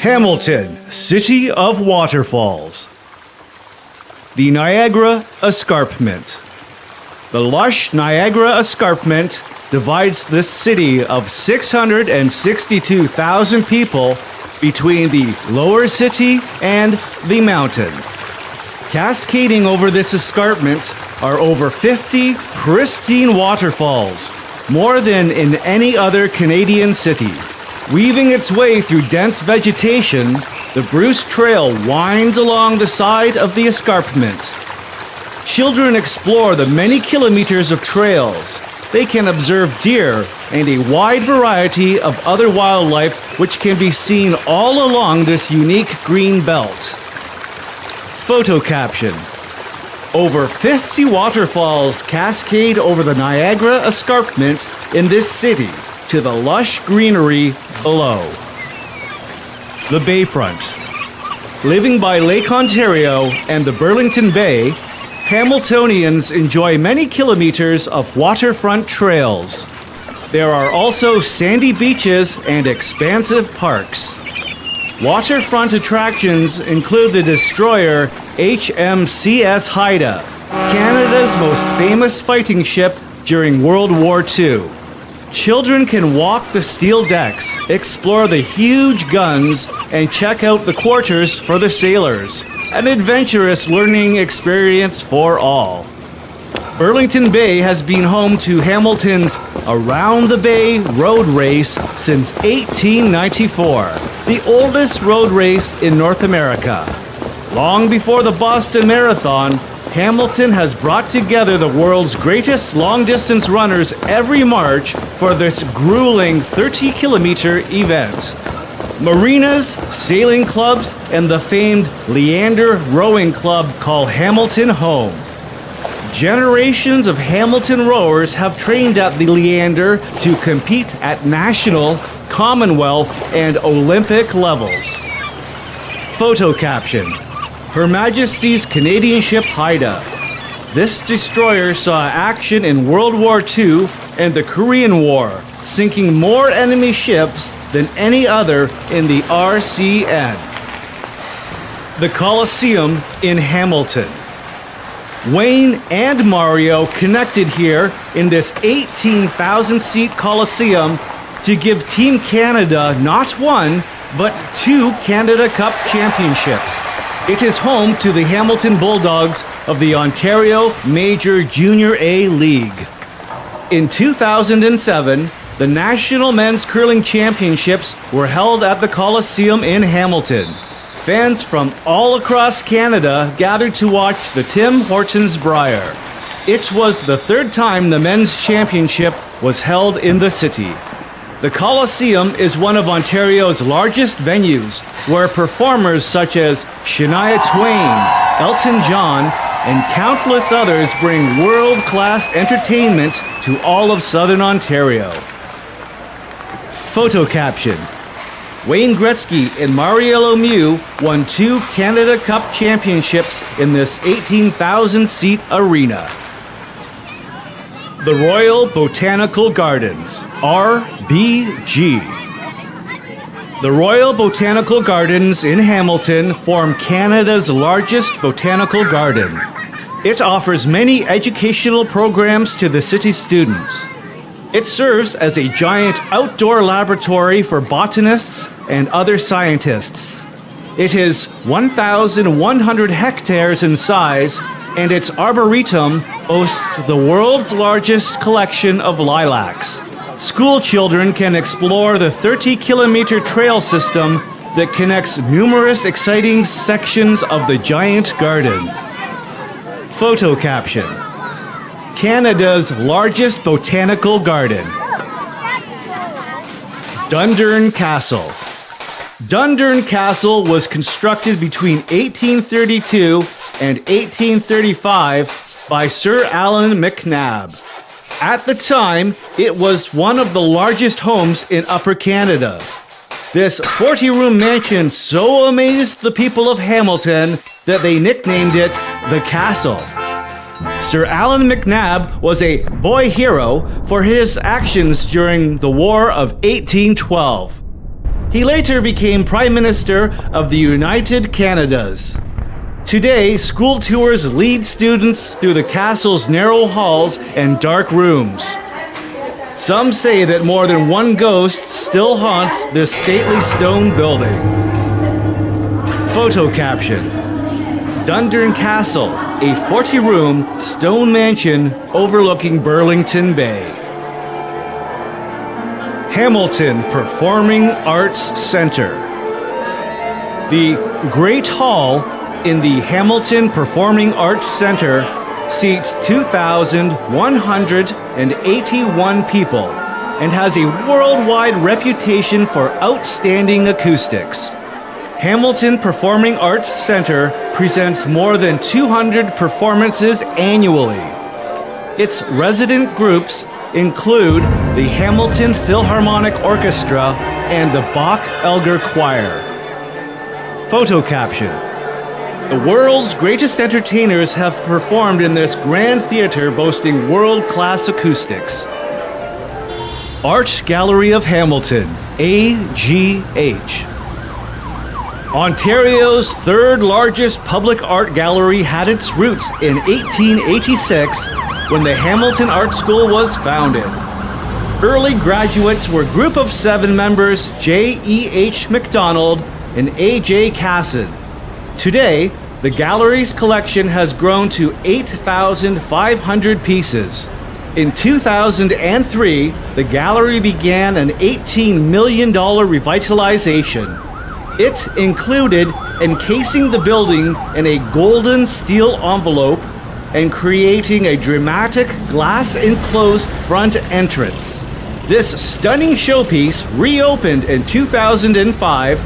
Hamilton, City of Waterfalls. The Niagara Escarpment. The lush Niagara Escarpment divides this city of 662,000 people between the lower city and the mountain. Cascading over this escarpment are over 50 pristine waterfalls, more than in any other Canadian city. Weaving its way through dense vegetation, the Bruce Trail winds along the side of the escarpment. Children explore the many kilometers of trails. They can observe deer and a wide variety of other wildlife which can be seen all along this unique green belt. Photo caption: over 50 waterfalls cascade over the Niagara Escarpment in this city to the lush greenery below. The Bayfront. Living by Lake Ontario and the Burlington Bay, Hamiltonians enjoy many kilometers of waterfront trails. There are also sandy beaches and expansive parks. Waterfront attractions include the destroyer HMCS Haida, Canada's most famous fighting ship during World War II. Children can walk the steel decks, explore the huge guns, and check out the quarters for the sailors. An adventurous learning experience for all. Burlington Bay has been home to Hamilton's Around the Bay road race since 1894, the oldest road race in North America. Long before the Boston Marathon, Hamilton has brought together the world's greatest long-distance runners every March for this grueling 30-kilometer event. Marinas, sailing clubs, and the famed Leander Rowing Club call Hamilton home. Generations of Hamilton rowers have trained at the Leander to compete at national, Commonwealth, and Olympic levels. Photo caption: Her Majesty's Canadian ship Haida. This destroyer saw action in World War II and the Korean War, sinking more enemy ships than any other in the RCN. The Coliseum in Hamilton. Wayne and Mario connected here in this 18,000-seat Coliseum to give Team Canada not one, but 2 Canada Cup championships. It is home to the Hamilton Bulldogs of the Ontario Major Junior A League. In 2007, the National Men's Curling Championships were held at the Coliseum in Hamilton. Fans from all across Canada gathered to watch the Tim Hortons Brier. It was the 3rd time the men's championship was held in the city. The Coliseum is one of Ontario's largest venues, where performers such as Shania Twain, Elton John, and countless others bring world-class entertainment to all of Southern Ontario. Photo caption: Wayne Gretzky and Mario Lemieux won 2 Canada Cup championships in this 18,000-seat arena. The Royal Botanical Gardens, RBG. The Royal Botanical Gardens in Hamilton form Canada's largest botanical garden. It offers many educational programs to the city's students. It serves as a giant outdoor laboratory for botanists and other scientists. It is 1,100 hectares in size, and its arboretum boasts the world's largest collection of lilacs. School children can explore the 30-kilometer trail system that connects numerous exciting sections of the giant garden. Photo caption: Canada's largest botanical garden. Thunderin Castle. Thunderin Castle was constructed between 1832 and 1835 by Sir Allan MacNab. At the time, it was one of the largest homes in Upper Canada. This 40-room mansion so amazed the people of Hamilton that they nicknamed it the Castle. Sir Allan MacNab was a boy hero for his actions during the War of 1812. He later became Prime Minister of the United Canadas. Today, school tours lead students through the castle's narrow halls and dark rooms. Some say that more than one ghost still haunts this stately stone building. Photo caption: Thunderin Castle, a 40-room stone mansion overlooking Burlington Bay. Hamilton Performing Arts Center. The Great Hall in the Hamilton Performing Arts Center seats 2,181 people and has a worldwide reputation for outstanding acoustics. Hamilton Performing Arts Center presents more than 200 performances annually. Its resident groups include the Hamilton Philharmonic Orchestra and the Bach-Elgar Choir. Photo caption: The world's greatest entertainers have performed in this grand theater boasting world-class acoustics. Art Gallery of Hamilton, AGH. Ontario's third largest public art gallery had its roots in 1886 when the Hamilton Art School was founded. Early graduates were a group of 7 members, J.E.H. MacDonald and A.J. Casson. Today, the gallery's collection has grown to 8,500 pieces. In 2003, the gallery began an $18 million revitalization. It included encasing the building in a golden steel envelope and creating a dramatic glass-enclosed front entrance. This stunning showpiece reopened in 2005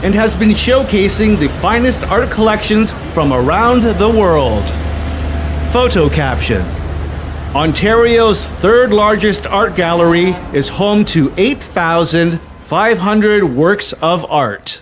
and has been showcasing the finest art collections from around the world. Photo caption: Ontario's third largest art gallery is home to 8,500 works of art.